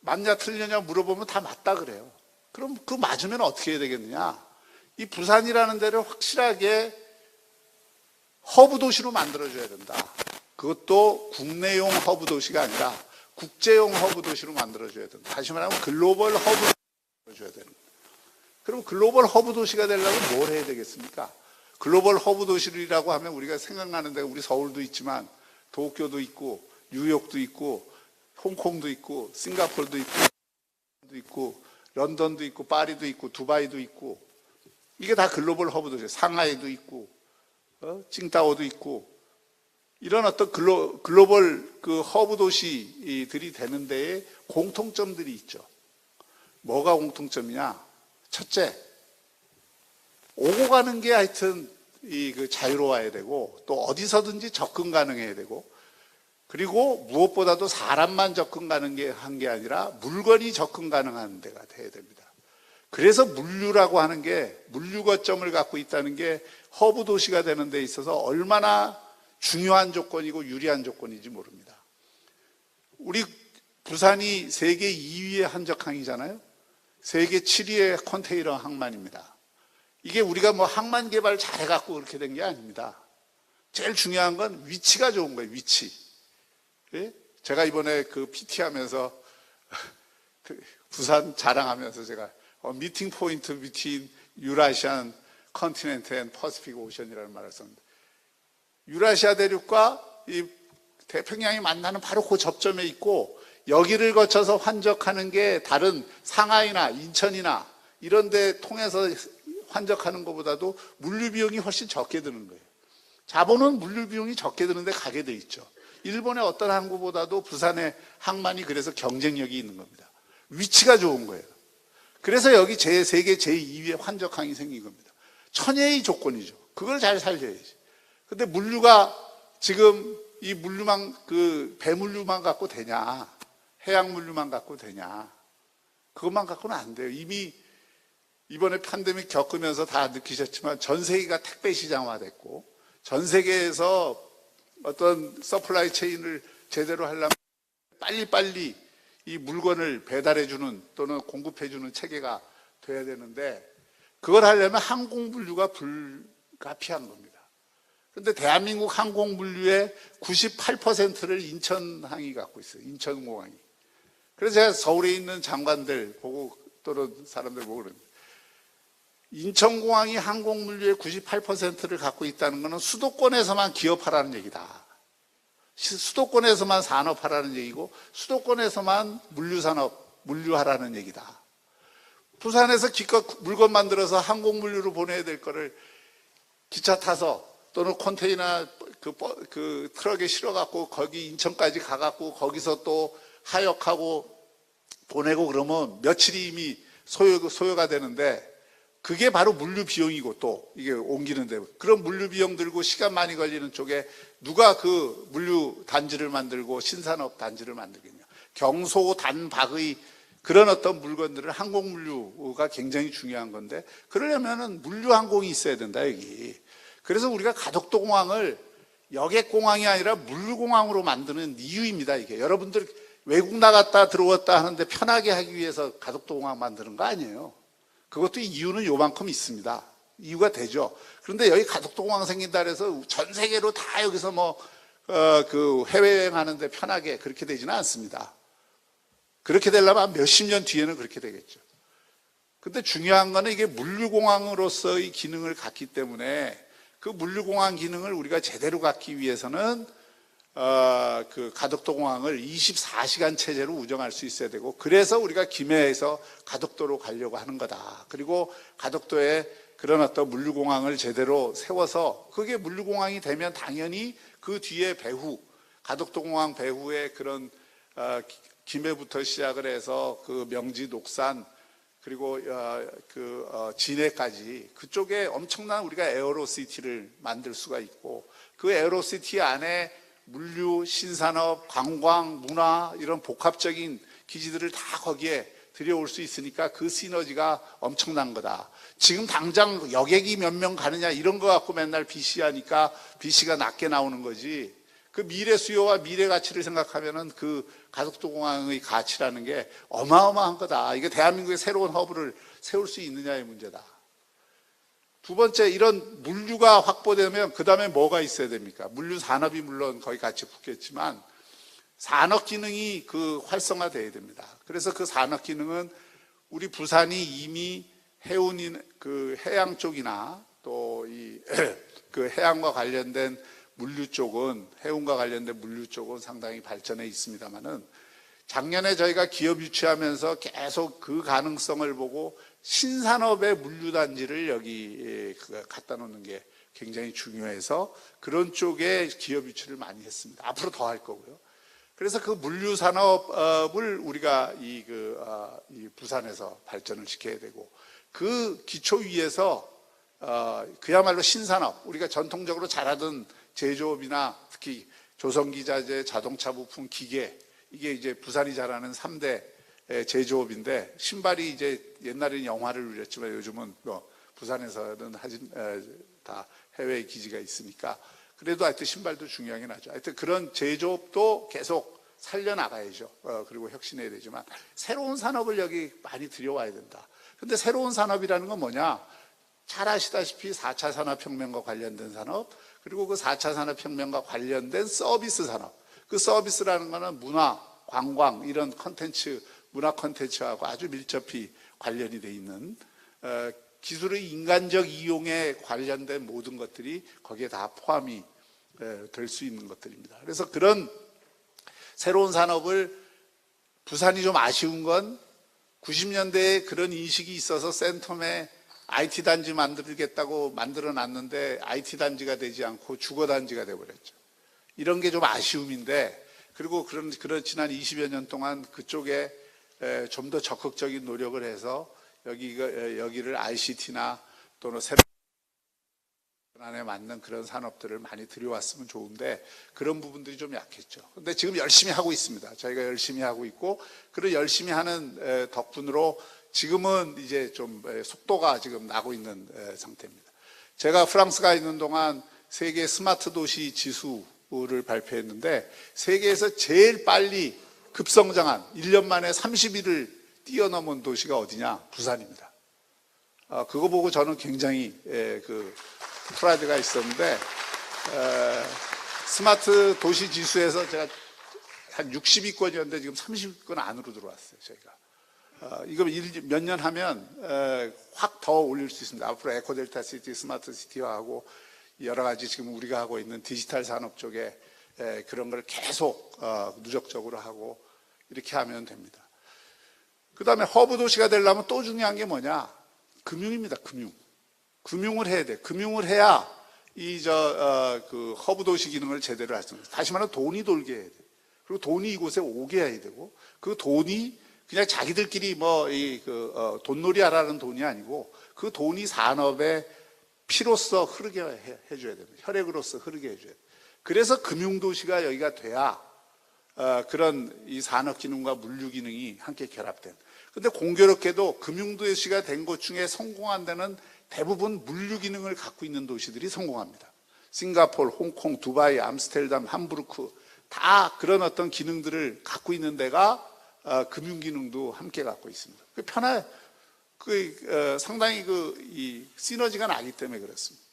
맞냐 틀리냐 물어보면 다 맞다 그래요. 그럼 그 맞으면 어떻게 해야 되겠느냐? 이 부산이라는 데를 확실하게 허브 도시로 만들어줘야 된다. 그것도 국내용 허브 도시가 아니라 국제용 허브 도시로 만들어줘야 된다. 다시 말하면 글로벌 허브로 만들어줘야 되는 거예요. 그럼 글로벌 허브 도시가 되려면 뭘 해야 되겠습니까? 글로벌 허브 도시라고 하면 우리가 생각나는 데가 우리 서울도 있지만 도쿄도 있고 뉴욕도 있고 홍콩도 있고 싱가포르도 있고 런던도 있고 파리도 있고 두바이도 있고, 이게 다 글로벌 허브 도시예요. 상하이도 있고 칭다오도 있고, 이런 어떤 글로벌 그 허브 도시들이 되는 데에 공통점들이 있죠. 뭐가 공통점이냐? 첫째, 오고 가는 게 하여튼 그 자유로워야 되고, 또 어디서든지 접근 가능해야 되고, 그리고 무엇보다도 사람만 접근 가능한 게 아니라 물건이 접근 가능한 데가 돼야 됩니다. 그래서 물류라고 하는 게, 물류 거점을 갖고 있다는 게 허브 도시가 되는 데 있어서 얼마나 중요한 조건이고 유리한 조건인지 모릅니다. 우리 부산이 세계 2위의 한적항이잖아요. 세계 7위의 컨테이너 항만입니다. 이게 우리가 뭐 항만 개발 잘해갖고 그렇게 된 게 아닙니다. 제일 중요한 건 위치가 좋은 거예요. 위치. 예? 제가 이번에 그 PT 하면서 부산 자랑하면서 제가 미팅 포인트 between 유라시안 컨티넨트 앤 퍼시픽 오션이라는 말을 썼는데, 유라시아 대륙과 이 태평양이 만나는 바로 그 접점에 있고, 여기를 거쳐서 환적하는 게 다른 상하이나 인천이나 이런 데 통해서 환적하는 것보다도 물류 비용이 훨씬 적게 드는 거예요. 자본은 물류 비용이 적게 드는데 가게 돼 있죠. 일본의 어떤 항구보다도 부산의 항만이 그래서 경쟁력이 있는 겁니다. 위치가 좋은 거예요. 그래서 여기 세계 제2위의 환적항이 생긴 겁니다. 천혜의 조건이죠. 그걸 잘 살려야지. 근데 물류가 지금 이 물류만, 배물류만 갖고 되냐? 해양 물류만 갖고 되냐? 그것만 갖고는 안 돼요. 이미 이번에 팬데믹 겪으면서 다 느끼셨지만 전 세계가 택배 시장화됐고, 전 세계에서 어떤 서플라이 체인을 제대로 하려면 빨리빨리 이 물건을 배달해주는 또는 공급해주는 체계가 돼야 되는데, 그걸 하려면 항공물류가 불가피한 겁니다. 그런데 대한민국 항공물류의 98%를 인천항이 갖고 있어요. 인천공항이. 그래서 제가 서울에 있는 장관들 보고 또는 사람들 보고 그럽니다. 인천공항이 항공물류의 98%를 갖고 있다는 것은 수도권에서만 기업하라는 얘기다. 수도권에서만 산업하라는 얘기고, 수도권에서만 물류하라는 얘기다. 부산에서 기껏 물건 만들어서 항공물류로 보내야 될 거를 기차 타서 또는 컨테이너 그 트럭에 실어갖고 거기 인천까지 가갖고 거기서 또 하역하고 보내고 그러면 며칠이 이미 소요가 되는데, 그게 바로 물류 비용이고, 또 이게 옮기는데, 그런 물류 비용 들고 시간 많이 걸리는 쪽에 누가 그 물류 단지를 만들고 신산업 단지를 만들겠냐. 경소 단박의 그런 어떤 물건들을 항공물류가 굉장히 중요한 건데, 그러려면은 물류항공이 있어야 된다 여기. 그래서 우리가 가덕도 공항을 여객공항이 아니라 물류공항으로 만드는 이유입니다. 이게 여러분들 외국 나갔다 들어왔다 하는데 편하게 하기 위해서 가덕도 공항 만드는 거 아니에요. 그것도 이유는 요만큼 있습니다. 이유가 되죠. 그런데 여기 가덕도 공항 생긴다 그래서 전 세계로 다 여기서 그 해외여행 하는데 편하게 그렇게 되지는 않습니다. 그렇게 되려면 몇십 년 뒤에는 그렇게 되겠죠. 근데 중요한 거는 이게 물류공항으로서의 기능을 갖기 때문에, 그 물류공항 기능을 우리가 제대로 갖기 위해서는 그 가덕도 공항을 24시간 체제로 운영할 수 있어야 되고, 그래서 우리가 김해에서 가덕도로 가려고 하는 거다. 그리고 가덕도에 그런 어떤 물류공항을 제대로 세워서, 그게 물류공항이 되면 당연히 그 뒤에 배후, 가덕도 공항 배후에 그런 김해부터 시작을 해서 그 명지, 녹산, 그리고 진해까지 그쪽에 엄청난 우리가 에어로시티를 만들 수가 있고, 그 에어로시티 안에 물류, 신산업, 관광, 문화 이런 복합적인 기지들을 다 거기에 들여올 수 있으니까 그 시너지가 엄청난 거다. 지금 당장 여객이 몇 명 가느냐 이런 거 갖고 맨날 BC하니까 BC가 낮게 나오는 거지, 그 미래 수요와 미래 가치를 생각하면은 그 가덕도 공항의 가치라는 게 어마어마한 거다. 이게 대한민국의 새로운 허브를 세울 수 있느냐의 문제다. 두 번째, 이런 물류가 확보되면 그 다음에 뭐가 있어야 됩니까? 물류 산업이 물론 거기 같이 붙겠지만 산업 기능이 그 활성화돼야 됩니다. 그래서 그 산업 기능은 우리 부산이 이미 해운인 그 해양 쪽이나 또 이 그 해양과 관련된 물류 쪽은, 해운과 관련된 물류 쪽은 상당히 발전해 있습니다만은, 작년에 저희가 기업 유치하면서 계속 그 가능성을 보고 신산업의 물류단지를 여기 갖다 놓는 게 굉장히 중요해서 그런 쪽에 기업 유치를 많이 했습니다. 앞으로 더 할 거고요. 그래서 그 물류 산업을 우리가 이 부산에서 발전을 시켜야 되고, 그 기초 위에서 그야말로 신산업, 우리가 전통적으로 잘하던 제조업이나 특히 조선기자재, 자동차 부품, 기계, 이게 이제 부산이 잘하는 3대 제조업인데, 신발이 이제 옛날에는 영화를 누렸지만 요즘은 뭐 부산에서는 다 해외에 기지가 있으니까 그래도 하여튼 신발도 중요하긴 하죠. 하여튼 그런 제조업도 계속 살려나가야죠. 그리고 혁신해야 되지만 새로운 산업을 여기 많이 들여와야 된다. 근데 새로운 산업이라는 건 뭐냐? 잘 아시다시피 4차 산업혁명과 관련된 산업, 그리고 그 4차 산업혁명과 관련된 서비스 산업. 그 서비스라는 거는 문화, 관광, 이런 컨텐츠, 문화 컨텐츠하고 아주 밀접히 관련이 돼 있는, 기술의 인간적 이용에 관련된 모든 것들이 거기에 다 포함이 될 수 있는 것들입니다. 그래서 그런 새로운 산업을, 부산이 좀 아쉬운 건 90년대에 그런 인식이 있어서 센텀에 IT 단지 만들겠다고 만들어 놨는데 IT 단지가 되지 않고 주거 단지가 돼 버렸죠. 이런 게 좀 아쉬움인데, 그리고 그런 지난 20여 년 동안 그쪽에 좀 더 적극적인 노력을 해서 여기를 ICT나 또는 새로운 안에 맞는 그런 산업들을 많이 들여왔으면 좋은데, 그런 부분들이 좀 약했죠. 근데 지금 열심히 하고 있습니다. 저희가 열심히 하고 있고, 그런 열심히 하는 덕분으로 지금은 이제 좀 속도가 지금 나고 있는 상태입니다. 제가 프랑스 가 있는 동안 세계 스마트 도시 지수를 발표했는데, 세계에서 제일 빨리 급성장한 1년 만에 30위를 뛰어넘은 도시가 어디냐? 부산입니다. 그거 보고 저는 굉장히 프라이드가 있었는데, 스마트 도시 지수에서 제가 한 60위권이었는데 지금 30위권 안으로 들어왔어요, 저희가. 이거 몇 년 하면 확 더 올릴 수 있습니다. 앞으로 에코델타 시티, 스마트 시티화하고 여러 가지 지금 우리가 하고 있는 디지털 산업 쪽에 그런 걸 계속 누적적으로 하고 이렇게 하면 됩니다. 그 다음에 허브 도시가 되려면 또 중요한 게 뭐냐? 금융입니다. 금융을 해야 돼. 금융을 해야 그 허브 도시 기능을 제대로 할 수 있습니다. 다시 말하면 돈이 돌게 해야 돼. 그리고 돈이 이곳에 오게 해야 되고, 그 돈이 그냥 자기들끼리 돈놀이 하라는 돈이 아니고, 그 돈이 산업의 피로서 흐르게 해줘야 됩니다. 혈액으로서 흐르게 해줘야 돼요. 그래서 금융도시가 여기가 돼야 그런 이 산업 기능과 물류 기능이 함께 결합된. 근데 공교롭게도 금융도시가 된 곳 중에 성공한 데는 대부분 물류 기능을 갖고 있는 도시들이 성공합니다. 싱가포르, 홍콩, 두바이, 암스테르담, 함부르크, 다 그런 어떤 기능들을 갖고 있는 데가 금융 기능도 함께 갖고 있습니다. 상당히 이 시너지가 나기 때문에 그렇습니다.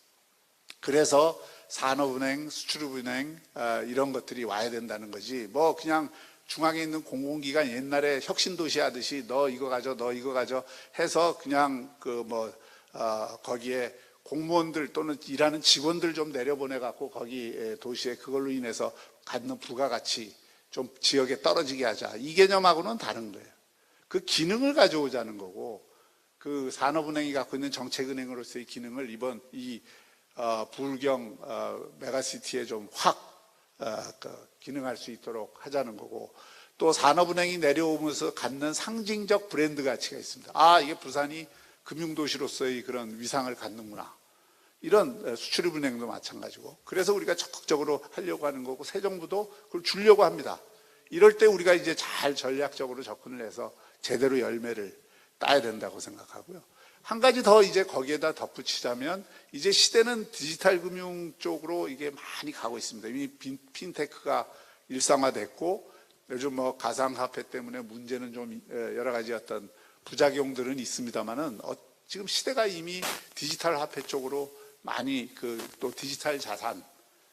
그래서 산업은행, 수출은행 이런 것들이 와야 된다는 거지, 뭐 그냥 중앙에 있는 공공기관 옛날에 혁신도시 하듯이 너 이거 가져 해서 그냥 거기에 공무원들 또는 일하는 직원들 좀 내려보내갖고 거기 도시에 그걸로 인해서 갖는 부가가치 좀 지역에 떨어지게 하자. 이 개념하고는 다른 거예요. 그 기능을 가져오자는 거고, 그 산업은행이 갖고 있는 정책은행으로서의 기능을 이번 이 부울경 메가시티에 좀 확 기능할 수 있도록 하자는 거고, 또 산업은행이 내려오면서 갖는 상징적 브랜드 가치가 있습니다. 아, 이게 부산이 금융도시로서의 그런 위상을 갖는구나. 이런 수출입은행도 마찬가지고, 그래서 우리가 적극적으로 하려고 하는 거고, 새 정부도 그걸 주려고 합니다. 이럴 때 우리가 이제 잘 전략적으로 접근을 해서 제대로 열매를 따야 된다고 생각하고요. 한 가지 더 이제 거기에다 덧붙이자면, 이제 시대는 디지털 금융 쪽으로 이게 많이 가고 있습니다. 이미 핀테크가 일상화됐고, 요즘 뭐 가상화폐 때문에 문제는 좀 여러 가지 어떤 부작용들은 있습니다만은, 지금 시대가 이미 디지털 화폐 쪽으로 많이 또 디지털 자산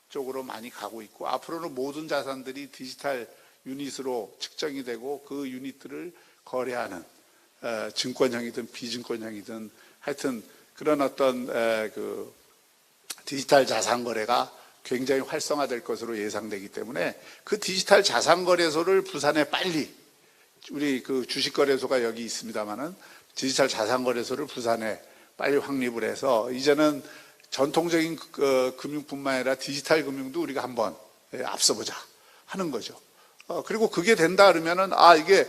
쪽으로 많이 가고 있고, 앞으로는 모든 자산들이 디지털 유닛으로 측정이 되고 그 유닛들을 거래하는 증권형이든 비증권형이든 하여튼 그런 어떤 그 디지털 자산 거래가 굉장히 활성화될 것으로 예상되기 때문에, 그 디지털 자산 거래소를 부산에 빨리, 우리 그 주식거래소가 여기 있습니다만은 디지털 자산 거래소를 부산에 빨리 확립을 해서 이제는 전통적인 금융뿐만 아니라 디지털 금융도 우리가 한번 앞서보자 하는 거죠. 그리고 그게 된다 그러면은, 아, 이게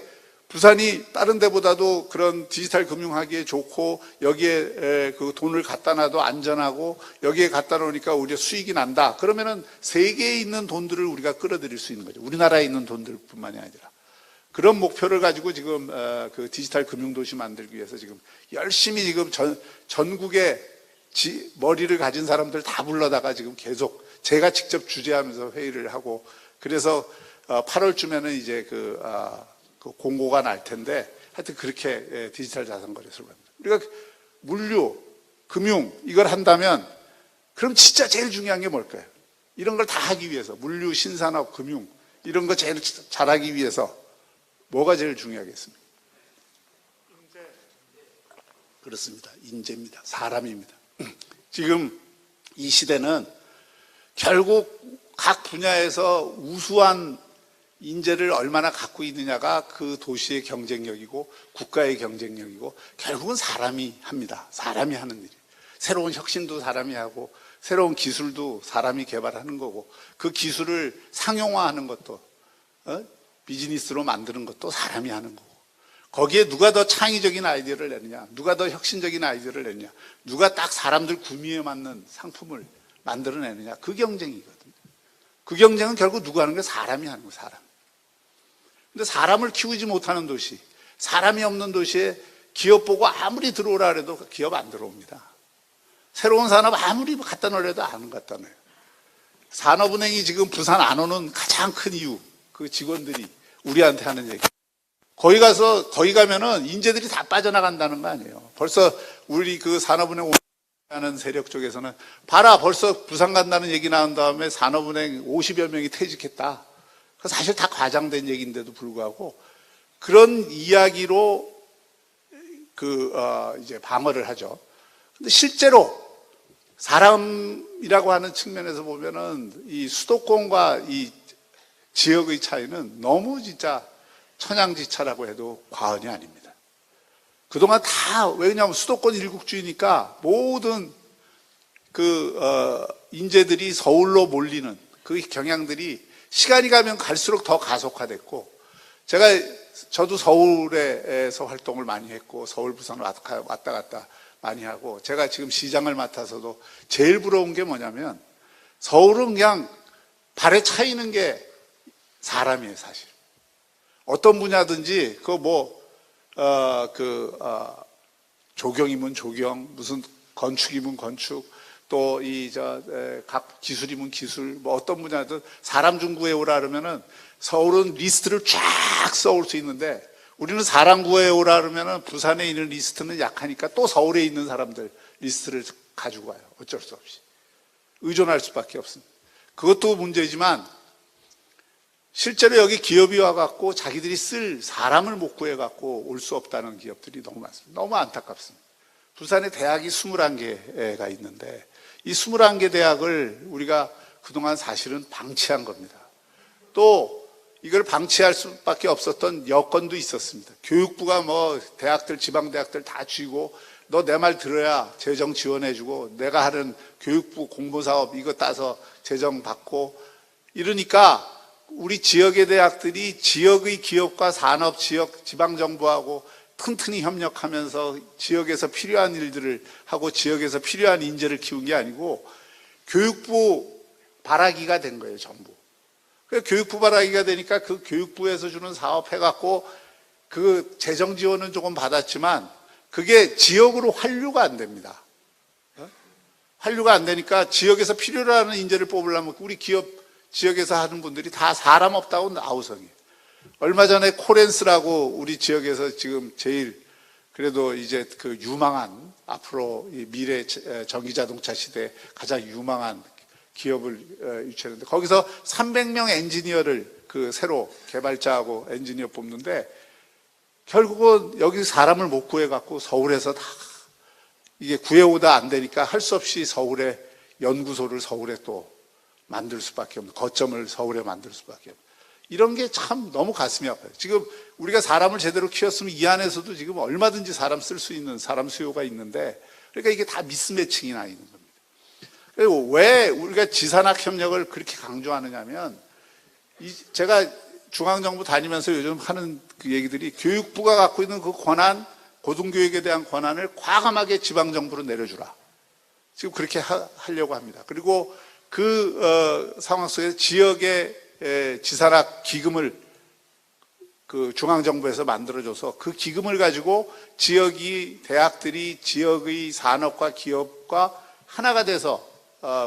부산이 다른 데보다도 그런 디지털 금융하기에 좋고, 여기에 그 돈을 갖다 놔도 안전하고, 여기에 갖다 놓으니까 우리가 수익이 난다. 그러면은 세계에 있는 돈들을 우리가 끌어들일 수 있는 거죠. 우리나라에 있는 돈들뿐만이 아니라. 그런 목표를 가지고 지금 그 디지털 금융도시 만들기 위해서 지금 열심히 지금 전국에 머리를 가진 사람들 다 불러다가 지금 계속 제가 직접 주재하면서 회의를 하고, 그래서 8월쯤에는 이제 그 공고가 날 텐데, 하여튼 그렇게 디지털 자산 거래소를 합니다. 우리가 물류, 금융 이걸 한다면, 그럼 진짜 제일 중요한 게 뭘까요? 이런 걸 다 하기 위해서, 물류, 신산업, 금융 이런 거 제일 잘하기 위해서 뭐가 제일 중요하겠습니까? 인재. 그렇습니다. 인재입니다. 사람입니다. 지금 이 시대는 결국 각 분야에서 우수한 인재를 얼마나 갖고 있느냐가 그 도시의 경쟁력이고 국가의 경쟁력이고, 결국은 사람이 합니다. 사람이 하는 일이에요. 새로운 혁신도 사람이 하고, 새로운 기술도 사람이 개발하는 거고, 그 기술을 상용화하는 것도 비즈니스로 만드는 것도 사람이 하는 거고, 거기에 누가 더 창의적인 아이디어를 내느냐, 누가 더 혁신적인 아이디어를 내느냐, 누가 딱 사람들 구미에 맞는 상품을 만들어내느냐, 그 경쟁이거든요. 그 경쟁은 결국 누가 하는 거예요? 사람이 하는 거예요. 사람. 근데 사람을 키우지 못하는 도시, 사람이 없는 도시에 기업 보고 아무리 들어오라 해도 기업 안 들어옵니다. 새로운 산업 아무리 갖다 놓으려도 안 갖다 놔요. 산업은행이 지금 부산 안 오는 가장 큰 이유, 그 직원들이 우리한테 하는 얘기. 거기 가면은 인재들이 다 빠져나간다는 거 아니에요. 벌써 우리 그 산업은행 하는 세력 쪽에서는, 봐라, 벌써 부산 간다는 얘기 나온 다음에 산업은행 50여 명이 퇴직했다. 사실 다 과장된 얘기인데도 불구하고 그런 이야기로 이제 방어를 하죠. 근데 실제로 사람이라고 하는 측면에서 보면은 이 수도권과 이 지역의 차이는 너무 진짜 천양지차라고 해도 과언이 아닙니다. 그동안 다, 왜냐하면 수도권 일국주의니까 모든 인재들이 서울로 몰리는 그 경향들이 시간이 가면 갈수록 더 가속화됐고, 저도 서울에서 활동을 많이 했고, 서울, 부산 왔다 갔다 많이 하고, 제가 지금 시장을 맡아서도 제일 부러운 게 뭐냐면, 서울은 그냥 발에 차이는 게 사람이에요, 사실. 어떤 분야든지, 조경이면 조경, 무슨 건축이면 건축, 또 각 기술이면 기술, 어떤 분야든 사람 좀 구해오라 그러면은 서울은 리스트를 쫙 써올 수 있는데, 우리는 사람 구해오라 그러면은 부산에 있는 리스트는 약하니까 또 서울에 있는 사람들 리스트를 가지고 와요. 어쩔 수 없이. 의존할 수밖에 없습니다. 그것도 문제지만, 실제로 여기 기업이 와갖고 자기들이 쓸 사람을 못 구해갖고 올 수 없다는 기업들이 너무 많습니다. 너무 안타깝습니다. 부산에 대학이 21개가 있는데 이 21개 대학을 우리가 그동안 사실은 방치한 겁니다. 또 이걸 방치할 수밖에 없었던 여건도 있었습니다. 교육부가 뭐 대학들, 지방대학들 다 쥐고 너 내 말 들어야 재정 지원해주고 내가 하는 교육부 공모사업 이거 따서 재정 받고 이러니까 우리 지역의 대학들이 지역의 기업과 산업, 지역, 지방정부하고 튼튼히 협력하면서 지역에서 필요한 일들을 하고 지역에서 필요한 인재를 키운 게 아니고 교육부 바라기가 된 거예요, 전부. 교육부 바라기가 되니까 그 교육부에서 주는 사업 해갖고 그 재정 지원은 조금 받았지만 그게 지역으로 환류가 안 됩니다. 환류가 안 되니까 지역에서 필요로 하는 인재를 뽑으려면 우리 기업 지역에서 하는 분들이 다 사람 없다고 아우성이에요. 얼마 전에 코렌스라고 우리 지역에서 지금 제일 그래도 이제 그 유망한 앞으로 이 미래 전기자동차 시대에 가장 유망한 기업을 유치했는데 거기서 300명 엔지니어를 그 새로 개발자하고 엔지니어 뽑는데 결국은 여기 사람을 못 구해갖고 서울에서 다 이게 구해오다 안 되니까 할 수 없이 서울에 연구소를 서울에 또 만들 수밖에 없는 거점을 서울에 만들 수밖에 없는 이런 게 참 너무 가슴이 아파요. 지금 우리가 사람을 제대로 키웠으면 이 안에서도 지금 얼마든지 사람 쓸 수 있는 사람 수요가 있는데 그러니까 이게 다 미스매칭이 나 있는 겁니다. 그리고 왜 우리가 지산학 협력을 그렇게 강조하느냐면 제가 중앙정부 다니면서 요즘 하는 그 얘기들이 교육부가 갖고 있는 그 권한, 고등교육에 대한 권한을 과감하게 지방정부로 내려주라. 지금 그렇게 하려고 합니다. 그리고 그 상황 속에서 지역의 지산학 기금을 그 중앙정부에서 만들어줘서 그 기금을 가지고 지역이 대학들이 지역의 산업과 기업과 하나가 돼서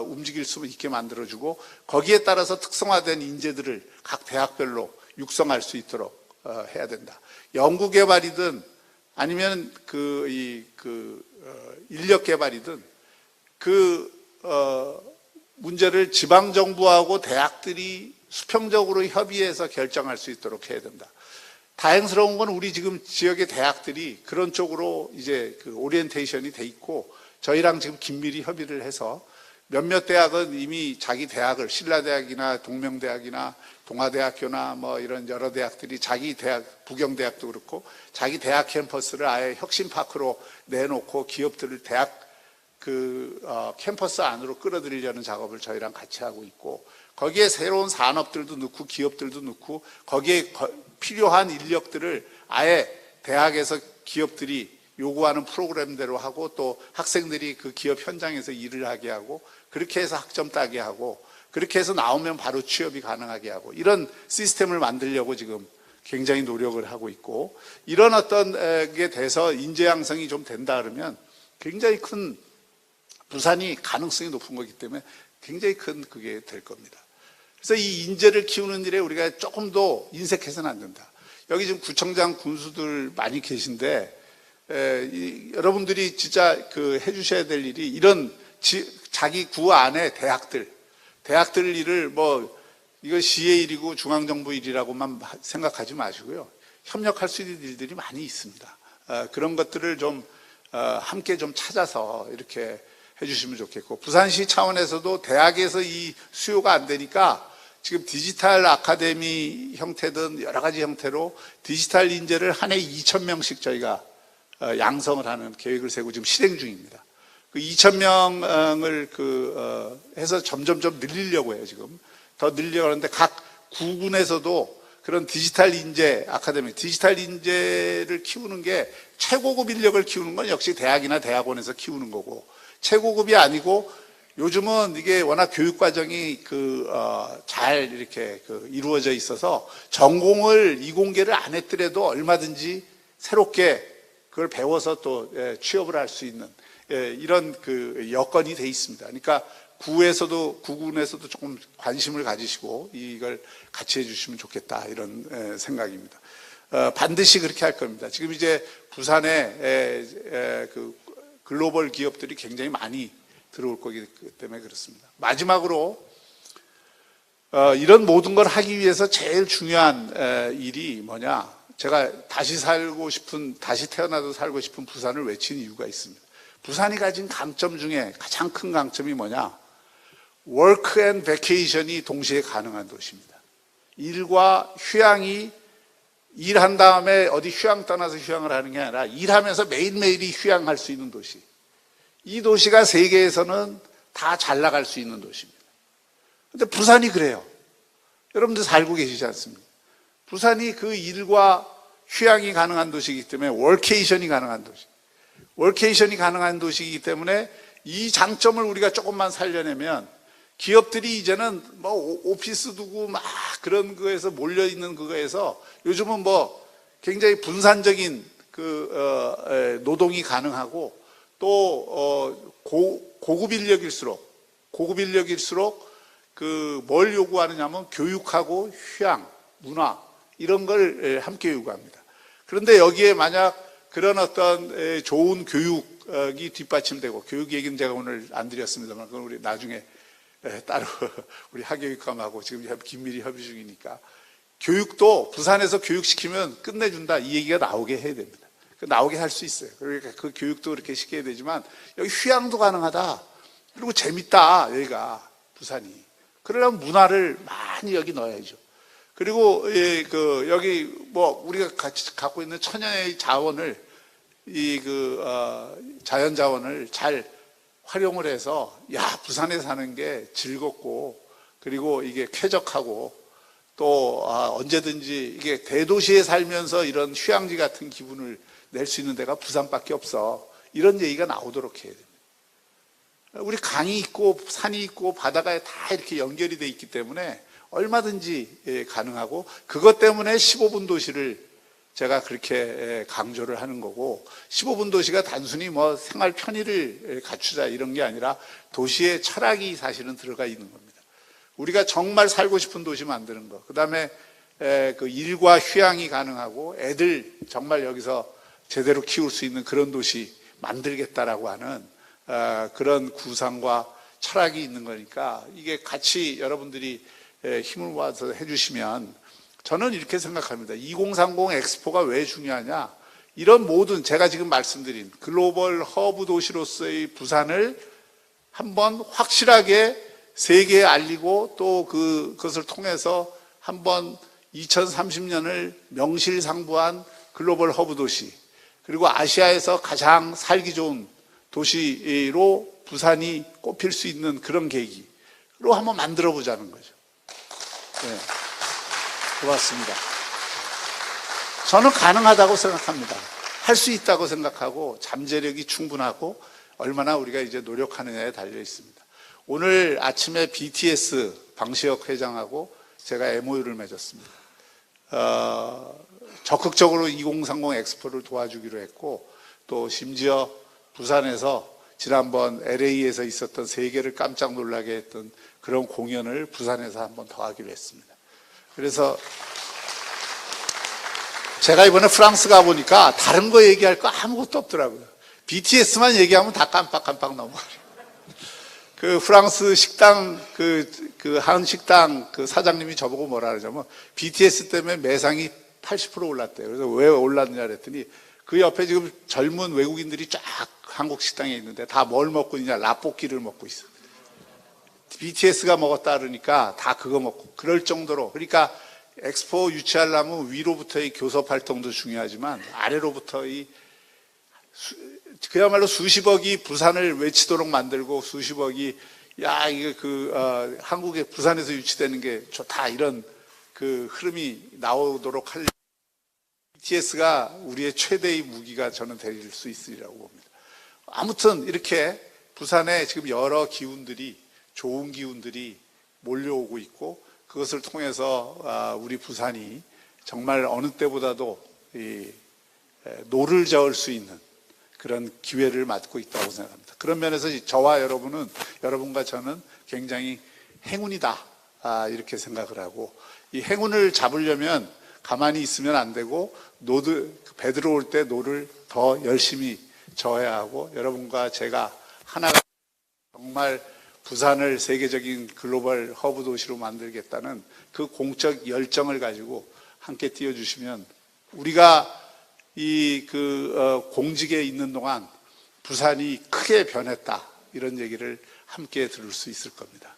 움직일 수 있게 만들어주고 거기에 따라서 특성화된 인재들을 각 대학별로 육성할 수 있도록 해야 된다. 연구개발이든 아니면 인력개발이든 문제를 지방정부하고 대학들이 수평적으로 협의해서 결정할 수 있도록 해야 된다. 다행스러운 건 우리 지금 지역의 대학들이 그런 쪽으로 이제 그 오리엔테이션이 돼 있고 저희랑 지금 긴밀히 협의를 해서 몇몇 대학은 이미 자기 대학을 신라대학이나 동명대학이나 동아대학교나 뭐 이런 여러 대학들이 자기 대학, 부경대학도 그렇고 자기 대학 캠퍼스를 아예 혁신파크로 내놓고 기업들을 대학 캠퍼스 안으로 끌어들이려는 작업을 저희랑 같이 하고 있고 거기에 새로운 산업들도 넣고 기업들도 넣고 거기에 필요한 인력들을 아예 대학에서 기업들이 요구하는 프로그램대로 하고 또 학생들이 그 기업 현장에서 일을 하게 하고 그렇게 해서 학점 따게 하고 그렇게 해서 나오면 바로 취업이 가능하게 하고 이런 시스템을 만들려고 지금 굉장히 노력을 하고 있고 이런 어떤 게 돼서 인재 양성이 좀 된다 그러면 굉장히 큰 부산이 가능성이 높은 거기 때문에 굉장히 큰 그게 될 겁니다. 그래서 이 인재를 키우는 일에 우리가 조금 더 인색해서는 안 된다. 여기 지금 구청장 군수들 많이 계신데 여러분들이 진짜 해주셔야 될 일이 이런 자기 구 안에 대학들 일을 뭐 이거 시의 일이고 중앙정부 일이라고만 생각하지 마시고요. 협력할 수 있는 일들이 많이 있습니다. 그런 것들을 좀 함께 좀 찾아서 이렇게 해주시면 좋겠고 부산시 차원에서도 대학에서 이 수요가 안 되니까 지금 디지털 아카데미 형태든 여러 가지 형태로 디지털 인재를 한 해 2,000명씩 저희가 양성을 하는 계획을 세우고 지금 실행 중입니다. 그 2,000명을 해서 점점점 늘리려고 해요, 지금. 더 늘리려고 하는데 각 구군에서도 그런 디지털 인재 아카데미, 디지털 인재를 키우는 게 최고급 인력을 키우는 건 역시 대학이나 대학원에서 키우는 거고 최고급이 아니고 요즘은 이게 워낙 교육 과정이 잘 이렇게 이루어져 있어서 전공을 이공계를 안 했더라도 얼마든지 새롭게 그걸 배워서 또 취업을 할 수 있는 이런 여건이 돼 있습니다. 그러니까 구군에서도 조금 관심을 가지시고 이걸 같이 해주시면 좋겠다 이런 생각입니다. 반드시 그렇게 할 겁니다. 지금 이제 부산에 글로벌 기업들이 굉장히 많이 들어올 거기 때문에 그렇습니다. 마지막으로 이런 모든 걸 하기 위해서 제일 중요한 일이 뭐냐? 제가 다시 태어나도 살고 싶은 부산을 외친 이유가 있습니다. 부산이 가진 강점 중에 가장 큰 강점이 뭐냐? 워크 앤 베케이션이 동시에 가능한 도시입니다. 일과 휴양이, 일한 다음에 어디 휴양 떠나서 휴양을 하는 게 아니라 일하면서 매일매일이 휴양할 수 있는 도시. 이 도시가 세계에서는 다 잘 나갈 수 있는 도시입니다. 근데 부산이 그래요. 여러분들 살고 계시지 않습니까? 부산이 그 일과 휴양이 가능한 도시이기 때문에 월케이션이 가능한 도시. 월케이션이 가능한 도시이기 때문에 이 장점을 우리가 조금만 살려내면 기업들이 이제는 뭐 오피스 두고 막 그런 거에서 몰려있는 그거에서 요즘은 뭐 굉장히 분산적인 노동이 가능하고 또 고급 인력일수록 뭘 요구하느냐면 교육하고 휴양, 문화 이런 걸 함께 요구합니다. 그런데 여기에 만약 그런 어떤 좋은 교육이 뒷받침되고, 교육 얘기는 제가 오늘 안 드렸습니다만 그건 우리 나중에 따로 우리 학교육감하고 지금 긴밀히 협의 중이니까, 교육도 부산에서 교육시키면 끝내준다 이 얘기가 나오게 해야 됩니다. 나오게 할 수 있어요. 그러니까 그 교육도 그렇게 시켜야 되지만 여기 휴양도 가능하다. 그리고 재밌다 여기가 부산이. 그러려면 문화를 많이 여기 넣어야죠. 그리고 여기 뭐 우리가 같이 갖고 있는 천연의 자원을 자연 자원을 잘 활용을 해서 부산에 사는 게 즐겁고, 그리고 이게 쾌적하고, 또 언제든지 이게 대도시에 살면서 이런 휴양지 같은 기분을 낼 수 있는 데가 부산밖에 없어. 이런 얘기가 나오도록 해야 됩니다. 우리 강이 있고 산이 있고 바다가 다 이렇게 연결이 돼 있기 때문에 얼마든지 가능하고, 그것 때문에 15분 도시를 제가 그렇게 강조를 하는 거고, 15분 도시가 단순히 뭐 생활 편의를 갖추자 이런 게 아니라 도시의 철학이 사실은 들어가 있는 겁니다. 우리가 정말 살고 싶은 도시 만드는 거, 그 다음에 그 일과 휴양이 가능하고 애들 정말 여기서 제대로 키울 수 있는 그런 도시 만들겠다라고 하는 그런 구상과 철학이 있는 거니까, 이게 같이 여러분들이 힘을 모아서 해주시면, 저는 이렇게 생각합니다. 2030 엑스포가 왜 중요하냐? 이런 모든 제가 지금 말씀드린 글로벌 허브 도시로서의 부산을 한번 확실하게 세계에 알리고, 또 그것을 통해서 한번 2030년을 명실상부한 글로벌 허브 도시, 그리고 아시아에서 가장 살기 좋은 도시로 부산이 꼽힐 수 있는 그런 계기로 한번 만들어 보자는 거죠. 네, 고맙습니다. 저는 가능하다고 생각합니다. 할 수 있다고 생각하고, 잠재력이 충분하고, 얼마나 우리가 이제 노력하느냐에 달려 있습니다. 오늘 아침에 BTS 방시혁 회장하고 제가 MOU를 맺었습니다. 적극적으로 2030 엑스포를 도와주기로 했고, 또 심지어 부산에서 지난번 LA에서 있었던 세계를 깜짝 놀라게 했던 그런 공연을 부산에서 한번 더 하기로 했습니다. 그래서 제가 이번에 프랑스 가보니까 다른 거 얘기할 거 아무것도 없더라고요. BTS만 얘기하면 다 깜빡깜빡 넘어가요. 그 프랑스 식당, 한 식당 사장님이 저보고 뭐라 그러냐면, BTS 때문에 매상이 80% 올랐대요. 그래서 왜 올랐느냐 그랬더니, 그 옆에 지금 젊은 외국인들이 쫙 한국 식당에 있는데 다 뭘 먹고 있냐? 라볶이를 먹고 있어. BTS가 먹었다 그러니까 다 그거 먹고, 그럴 정도로. 그러니까 엑스포 유치하려면 위로부터의 교섭 활동도 중요하지만 아래로부터의 그야말로 수십억이 부산을 외치도록 만들고, 수십억이 이게 한국에 부산에서 유치되는 게 좋다, 이런 그 흐름이 나오도록 할 BTS가 우리의 최대의 무기가 저는 될 수 있으리라고 봅니다. 아무튼 이렇게 부산에 지금 여러 기운들이, 좋은 기운들이 몰려오고 있고, 그것을 통해서 우리 부산이 정말 어느 때보다도 노를 저을 수 있는 그런 기회를 맞고 있다고 생각합니다. 그런 면에서 저와 여러분과 저는 굉장히 행운이다, 이렇게 생각을 하고, 이 행운을 잡으려면 가만히 있으면 안 되고, 배 들어올 때 노를 더 열심히 저어야 하고, 여러분과 제가 하나가 정말 부산을 세계적인 글로벌 허브 도시로 만들겠다는 그 공적 열정을 가지고 함께 뛰어주시면, 우리가 공직에 있는 동안 부산이 크게 변했다. 이런 얘기를 함께 들을 수 있을 겁니다.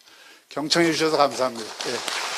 경청해 주셔서 감사합니다. 예.